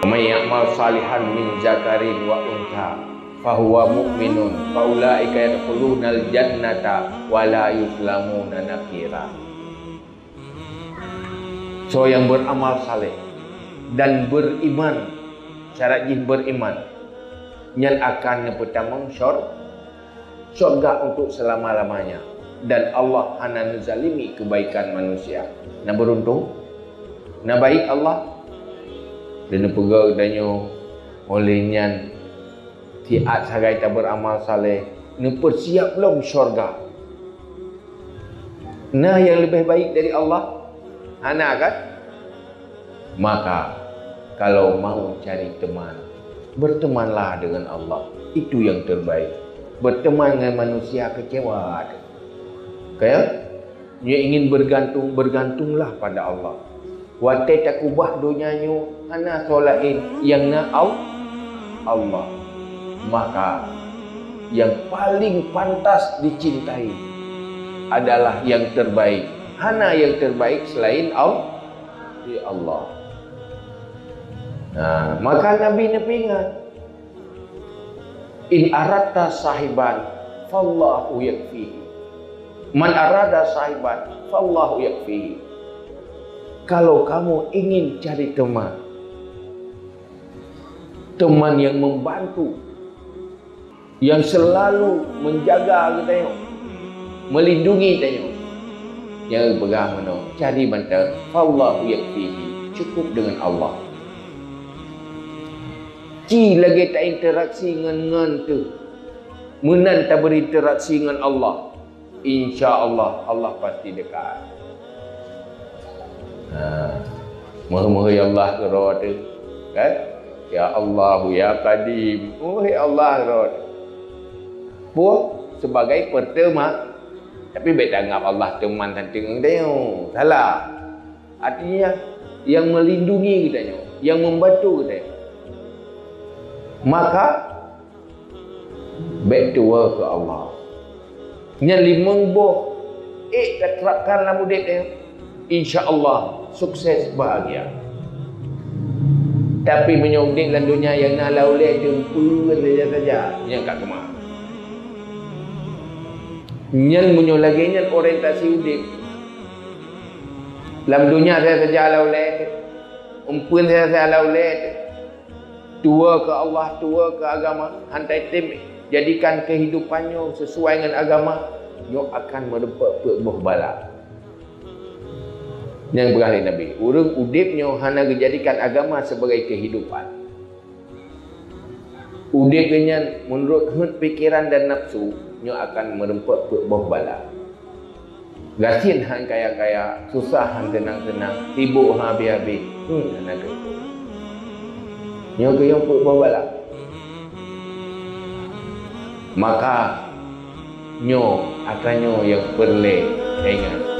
May ya'mal salihan min zakarin wa untha fahuwa mu'minun faulaika yadkhulunal jannata wa la yuzlamuna nakira. So yang beramal saleh dan beriman, syarat jin beriman yang akan pertama syurga untuk selama-lamanya, dan Allah hana zalimi kebaikan manusia. Na beruntung, na baik Allah dan pegak danyo olehnya tiat sagai tak beramal saleh ne persiap belum syurga. Nah yang lebih baik dari Allah hana kan? Maka kalau mau cari teman, bertemanlah dengan Allah. Itu yang terbaik. Berteman dengan manusia kecewa. Kaya dia ingin bergantung, bergantunglah pada Allah. Watai tak ubah dunianya hana solain yang na Allah. Maka yang paling pantas dicintai adalah yang terbaik. Hana yang terbaik selain Allah. Nah, maka Nabi ingat, in arata sahiban fallahu yakfihi. Man arada sahiban fallahu yakfihi. Kalau kamu ingin cari teman yang membantu, yang selalu menjaga kita, melindungi kita, yang pegang mana, cari bantu, fallahu yakfihi, cukup dengan Allah. Ci lagi tak interaksi dengan tu, menan tak berinteraksi dengan Allah, insya-Allah Allah pasti dekat. Moga-moga ya Allah gerot kan? Ya Allah ya Qadim. Oh ya Allah gerot. Puas sebagai pertama, tapi beda anggap Allah teman dan tengah dia. Salah. Artinya yang melindungi kita, yang membantu kita. Maka baik tua ke Allah. Nya limang boh terapkan dalam mudik dia. InsyaAllah sukses bahagia. Tapi menyudik dalam dunia yang nak laulai jemput saja yang kat kemah. Yang menyulagi yang orientasi udik. Dalam dunia saya saja laulai, umpun saya laulai. Tua ke Allah, tua ke agama, hantai tim jadikan kehidupannya sesuai dengan agama, yo akan mendapat buah bala. Yang berkali Nabi, urang udipnya hana dijadikan agama sebagai kehidupan. Udipnya menurut pikiran dan nafsu, nyo akan merempat buah bala. Gasin hang kaya-kaya, susah hang tenang-tenang, sibuk hang habis-habis. Hana ke. Nyo ke yang buah bala. Maka nyo akannya yang perle ingat.